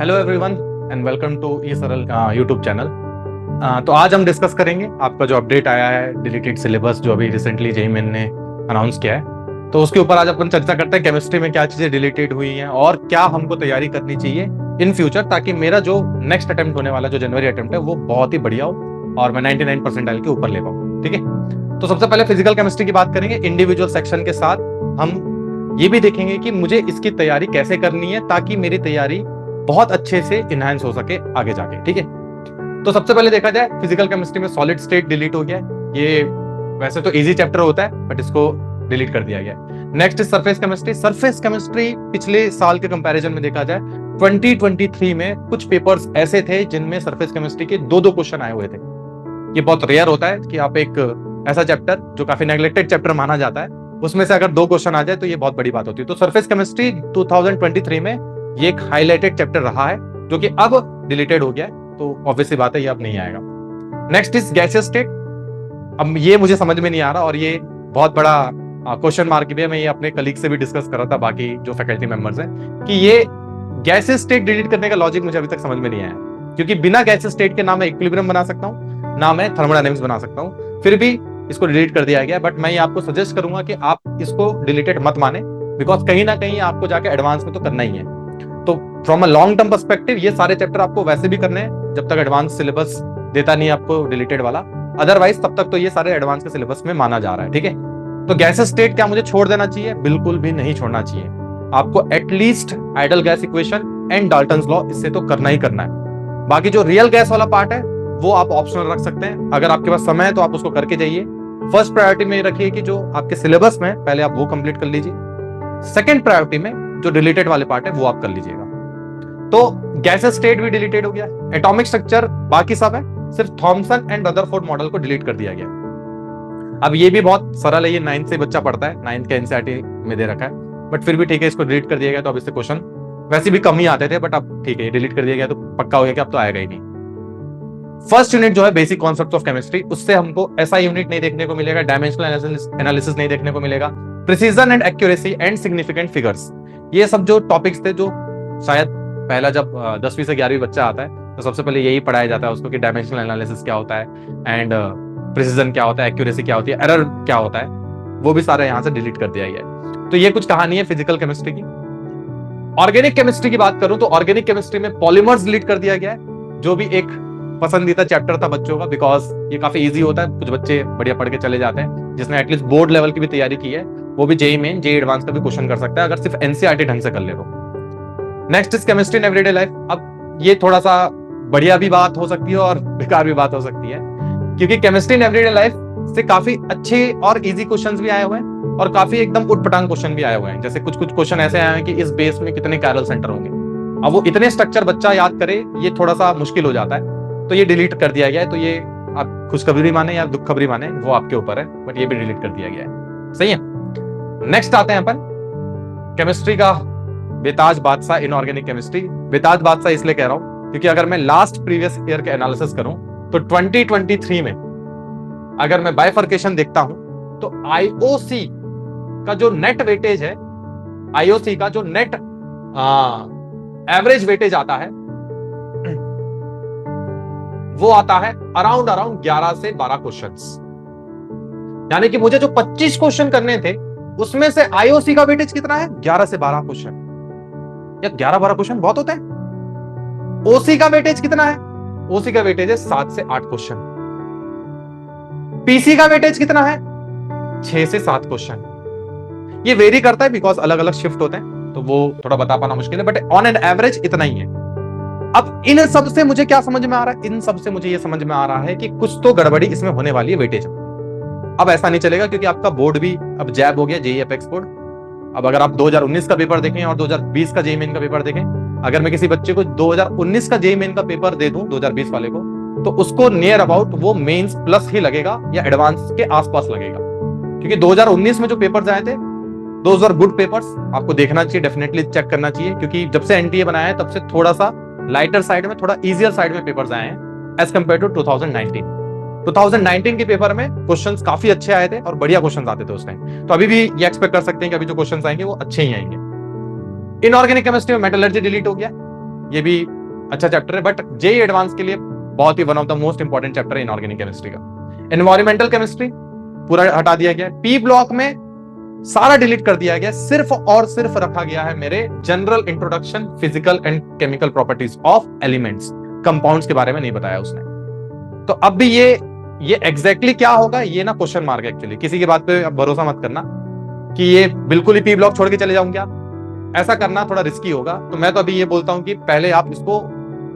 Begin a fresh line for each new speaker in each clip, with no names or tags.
Hello everyone and welcome to eSaral YouTube channel. तो आज हम डिस्कस करेंगे आपका जो अपडेट आया है डिलीटेड सिलेबस जो अभी रिसेंटली जेईई मेन ने अनाउंस किया है। तो उसके ऊपर आज अपन चर्चा करते हैं केमिस्ट्री में क्या चीजें डिलीटेड हुई हैं और क्या हमको तैयारी करनी चाहिए इन फ्यूचर, ताकि मेरा जो नेक्स्ट अटेम्प्ट होने वाला जो जनवरी अटेम्प्ट है वो बहुत ही बढ़िया हो और मैं 99 परसेंटाइल के ऊपर ले पाऊँ। ठीक है, तो सबसे पहले फिजिकल केमिस्ट्री की बात करेंगे इंडिविजुअल सेक्शन के साथ। हम ये भी देखेंगे कि मुझे इसकी तैयारी कैसे करनी है ताकि मेरी तैयारी बहुत अच्छे से इनहांस हो सके आगे जाके। ठीक है, तो सबसे पहले देखा जाए फिजिकल केमिस्ट्री में सॉलिड स्टेट डिलीट हो गया है। ये वैसे तो इजी चैप्टर होता है बट इसको डिलीट कर दिया गया है। Next surface chemistry. Surface chemistry पिछले साल के कंपैरिजन में देखा जाए 2023 में कुछ पेपर्स ऐसे थे जिनमें सरफेस केमिस्ट्री के दो क्वेश्चन आए हुए थे। ये बहुत रेयर होता है कि आप एक ऐसा चैप्टर जो काफी नेग्लेक्टेड चैप्टर माना जाता है उसमें से अगर दो क्वेश्चन आ जाए तो ये बहुत बड़ी बात होती है। तो सरफेस केमिस्ट्री 2023 में ये एक हाईलाइटेड चैप्टर रहा है जो कि अब डिलीटेड हो गया है, तो ऑब्वियसली बात है ये अब नहीं आएगा। Next is gaseous state. अब ये मुझे समझ में नहीं आ रहा और ये बहुत बड़ा क्वेश्चन मार्क भी है। मैं ये अपने कलीग से भी डिस्कस कर रहा था, बाकी जो फैकल्टी मेंबर्स हैं, कि ये गैसियस स्टेट डिलीट करने का लॉजिक मुझे अभी तक समझ में नहीं आया, क्योंकि बिना गैसियस स्टेट के ना मैं इक्विलिब्रियम बना सकता हूँ ना मैं थर्मोडायनेमिक्स बना सकता हूँ, फिर भी इसको डिलीट कर दिया गया। बट मैं ये आपको सजेस्ट करूंगा कि आप इसको डिलीटेड मत माने, बिकॉज कहीं ना कहीं आपको जाके एडवांस में तो करना ही है। तो from a long term perspective ये सारे चैप्टर आपको वैसे भी करने हैं जब तक एडवांस सिलेबस देता नहीं आपको डिलीटेड वाला, अदरवाइज तब तक तो ये सारे एडवांस के सिलेबस में माना जा रहा है। ठीक है, तो गैस स्टेट क्या मुझे छोड़ देना चाहिए? बिल्कुल भी नहीं छोड़ना चाहिए। आपको at least idol gas equation and Dalton's law इससे तो करना ही करना है। बाकी जो रियल गैस वाला पार्ट है वो आप ऑप्शनल रख सकते हैं, अगर आपके पास समय है तो आप उसको करके जाइए। फर्स्ट प्रायोरिटी में रखिए कि जो आपके सिलेबस में पहले आप वो कंप्लीट कर लीजिए, सेकेंड प्रायोरिटी में जो डिलीटेड वाले पार्ट है वो आप कर लीजिएगा। तो गैसेस स्टेट भी डिलीटेड हो गया, एटॉमिक स्ट्रक्चर बाकी सब है, सिर्फ थॉमसन एंड रदरफोर्ड मॉडल को डिलीट कर दिया गया। अब ये भी बहुत सरल है, ये 9th से बच्चा पढ़ता है, 9th के एनसीईआरटी में दे रखा है, बट फिर भी ठीक है, इसको डिलीट कर दिया गया। तो अब इससे क्वेश्चन वैसे भी कम ही आते थे, बट अब ठीक है डिलीट कर दिया गया तो पक्का हो गया कि अब तो आएगा ही नहीं। फर्स्ट यूनिट जो है बेसिक कॉन्सेप्ट्स ऑफ केमिस्ट्री, उससे हमको ऐसा यूनिट नहीं देखने को मिलेगा, डायमेंशनल एनालिसिस नहीं देखने को मिलेगा, precision and accuracy and significant figures, ये सब जो टॉपिक्स थे जो शायद पहला जब 10वीं से 11वीं बच्चा आता है तो सबसे पहले यही पढ़ाया जाता है उसको कि डायमेंशनल एनालिसिस क्या होता है एंड प्रिसीजन क्या होता है, एक्यूरेसी क्या होती है, एरर क्या होता है, वो भी सारा यहां से डिलीट कर दिया गया है। तो ये कुछ कहानी है फिजिकल केमिस्ट्री की। ऑर्गेनिक केमिस्ट्री की बात करूं तो ऑर्गेनिक केमिस्ट्री में पॉलीमर्स डिलीट कर दिया गया है, जो भी एक पसंदीदा चैप्टर था बच्चों का, बिकॉज ये काफी इजी होता है, कुछ बच्चे बढ़िया पढ़ के चले जाते हैं। जिसने एटलीस्ट बोर्ड लेवल की भी तैयारी की है वो भी जेईई मेन जेईई एडवांस का भी क्वेश्चन कर सकता है अगर सिर्फ एनसीईआरटी ढंग से कर ले तो। Next is chemistry in everyday life. अब ये थोड़ा सा बढ़िया भी बात हो सकती है और बेकार भी बात हो सकती है, क्योंकि केमिस्ट्री इन एवरीडे लाइफ से काफी अच्छे और इजी क्वेश्चंस भी आए हुए हैं और काफी एकदम उटपटांग क्वेश्चन भी आए हुए हैं। जैसे कुछ क्वेश्चन ऐसे आए हैं कि इस बेस में कितने कैरल सेंटर होंगे, अब वो इतने स्ट्रक्चर बच्चा याद करे ये थोड़ा सा मुश्किल हो जाता है, तो ये डिलीट कर दिया गया है। तो ये आप खुशखबरी माने या दुख खबरी माने वो आपके ऊपर है, बट ये भी डिलीट कर दिया गया है। सही है। नेक्स्ट आते हैं अपन केमिस्ट्री का बेताज बादशाह इनऑर्गेनिक केमिस्ट्री। बेताज बादशाह इसलिए कह रहा हूं क्योंकि अगर मैं लास्ट प्रीवियस ईयर के एनालिसिस करूं तो 2023 में अगर मैं बाइफर्केशन देखता हूं तो आईओसी का जो नेट वेटेज है, आईओसी का जो नेट एवरेज वेटेज आता है वो आता है अराउंड 11 से 12 क्वेश्चंस। यानी कि मुझे जो 25 क्वेश्चन करने थे उसमें से आईओसी का वेटेज कितना है? 11 से 12 क्वेश्चन। या 11-12 क्वेश्चन बहुत होते हैं। ओसी का वेटेज कितना है? ओसी का वेटेज है 7 से 8 क्वेश्चन। पीसी का वेटेज कितना है? 6 से 7 क्वेश्चन। ये वेरी करता है बिकॉज अलग अलग शिफ्ट होते हैं, तो वो थोड़ा बता पाना मुश्किल है, बट ऑन एन एवरेज इतना ही है। अब इन सब से मुझे क्या समझ में आ रहा है? इन सब से मुझे ये समझ में आ रहा है कि कुछ तो गड़बड़ी इसमें होने वाली है वेटेज। अब ऐसा नहीं चलेगा क्योंकि आपका बोर्ड भी अब जैब हो गया, जेईई एपेक्स बोर्ड। अब अगर आप 2019 का पेपर देखें और 2020 का जेईई मेन का पेपर देखें, अगर मैं किसी बच्चे को 2019 का जेईई मेन का पेपर दे दूं 2020 वाले को, तो उसको नियर अबाउट वो मेंस प्लस ही लगेगा या एडवांस के आसपास लगेगा, क्योंकि 2019 में जो पेपर्स आए थे दोज आर गुड पेपर्स। आपको देखना चाहिए, डेफिनेटली चेक करना चाहिए, क्योंकि जब से एनटीए बनाया है तब से थोड़ा सा लाइटर साइड में, थोड़ा इजियर साइड में पेपर्स आए हैं एज कंपेयर टू 2019 के पेपर में क्वेश्चंस काफी अच्छे आए थे और बढ़िया क्वेश्चंस आते थे उस टाइम। तो अभी भी ये एक्सपेक्ट कर सकते हैं कि अभी जो क्वेश्चंस आएंगे वो अच्छे ही आएंगे। इनऑर्गेनिक केमिस्ट्री में मेटलर्जी डिलीट हो गया, ये भी अच्छा चैप्टर है, बट जेई एडवांस के लिए बहुत ही one of the most important chapter है इनऑर्गेनिक केमिस्ट्री का। एनवायरमेंटल केमिस्ट्री पूरा हटा दिया गया, पी ब्लॉक में सारा डिलीट कर दिया गया, सिर्फ और सिर्फ रखा गया है मेरे general introduction physical and chemical properties of elements, compounds के बारे में नहीं बताया उसने। तो अब भी ये एग्जैक्टली क्या होगा, ये ना क्वेश्चन मार्क है एक्चुअली। किसी की बात पे अब भरोसा मत करना कि ये बिल्कुल ही पी ब्लॉक छोड़ के चले जाऊं क्या, ऐसा करना थोड़ा रिस्की होगा। तो मैं तो अभी ये बोलता हूं कि पहले आप इसको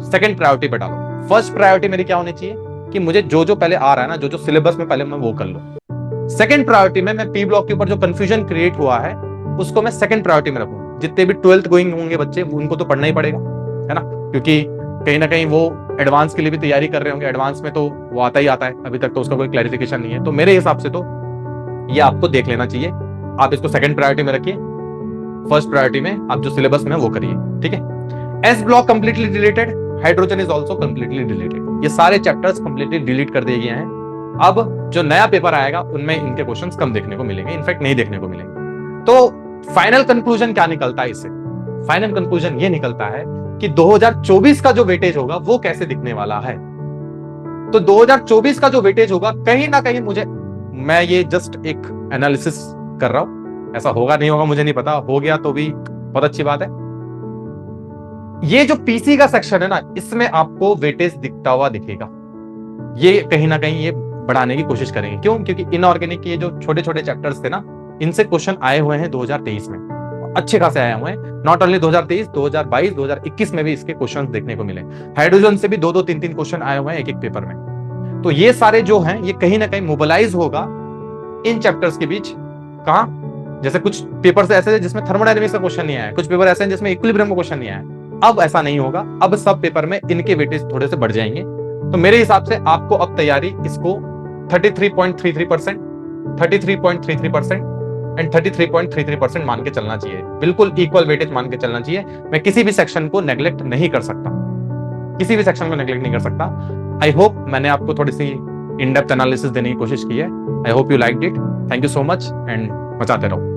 सेकंड प्रायोरिटी पे डालो। फर्स्ट प्रायोरिटी मेरी क्या होनी चाहिए कि मुझे जो जो पहले आ रहा है ना, जो जो सिलेबस में पहले मैं वो कर लूं। सेकंड प्रायोरिटी में मैं पी ब्लॉक के ऊपर जो कंफ्यूजन क्रिएट हुआ है उसको मैं सेकंड प्रायोरिटी में रखूं। जितने भी 12th गोइंग होंगे बच्चे उनको तो पढ़ना ही पड़ेगा, है ना, क्योंकि कहीं ना कहीं वो एडवांस के लिए भी तैयारी कर रहे होंगे। एडवांस में तो वो आता ही आता है, अभी तक तो उसका कोई क्लैरिफिकेशन नहीं है। तो मेरे हिसाब से तो ये आपको देख लेना चाहिए। आप इसको सेकंड प्रायोरिटी में रखिए, फर्स्ट प्रायोरिटी में आप जो सिलेबस में वो करिए, ठीक है। S block completely deleted, hydrogen is also completely deleted. ये सारे चैप्टर्स कंप्लीटली डिलीट कर दिए गए हैं। अब जो नया पेपर आएगा उनमें इनके क्वेश्चंस कम देखने को मिलेंगे, इनफैक्ट नहीं देखने को मिलेंगे। तो फाइनल कंक्लूजन क्या निकलता है इससे? फाइनल कंक्लूजन ये निकलता है कि 2024 का जो वेटेज होगा वो कैसे दिखने वाला है। तो 2024 का जो वेटेज होगा कहीं ना कहीं मैं ये जस्ट एक एनालिसिस कर रहा हूं, ऐसा होगा नहीं होगा मुझे नहीं पता, हो गया तो भी बहुत अच्छी बात है। ये जो पीसी का सेक्शन है ना, इसमें आपको वेटेज दिखता हुआ दिखेगा। ये कहीं ना कहीं ये बढ़ाने की कोशिश करेंगे। क्यों? क्योंकि इनऑर्गेनिक के जो छोटे छोटे चैप्टर्स थे ना, इनसे क्वेश्चन आए हुए हैं 2023 में, अच्छे खासे आए हुए हैं। नॉट ओनली 2023, 2022, 2021 में भी इसके क्वेश्चंस देखने को मिले। हाइड्रोजन से भी 2-2, 3-3 क्वेश्चन आए हुए हैं एक एक पेपर में। तो ये सारे जो हैं ये कहीं ना कहीं मोबिलाइज होगा इन चैप्टर्स के बीच। कहां? जैसे कुछ पेपर्स ऐसे हैं जिसमें थर्मोडायनेमिक्स का क्वेश्चन नहीं आया, कुछ पेपर ऐसे हैं जिसमें इक्विलिब्रियम का क्वेश्चन नहीं आया। अब ऐसा नहीं होगा, अब सब पेपर में इनके वेटेज थोड़े से बढ़ जाएंगे। तो मेरे हिसाब से आपको अब तैयारी इसको 33.33%, 33.33% एंड 33.33% मान के चलना चाहिए। बिल्कुल इक्वल वेटेज मान के चलना चाहिए। मैं किसी भी सेक्शन को नेग्लेक्ट नहीं कर सकता, किसी भी सेक्शन को नेग्लेक्ट नहीं कर सकता। आई होप मैंने आपको थोड़ी सी इन डेप्थ एनालिसिस देने की कोशिश की है। I hope you liked it. Thank you so much and मचाते रहो।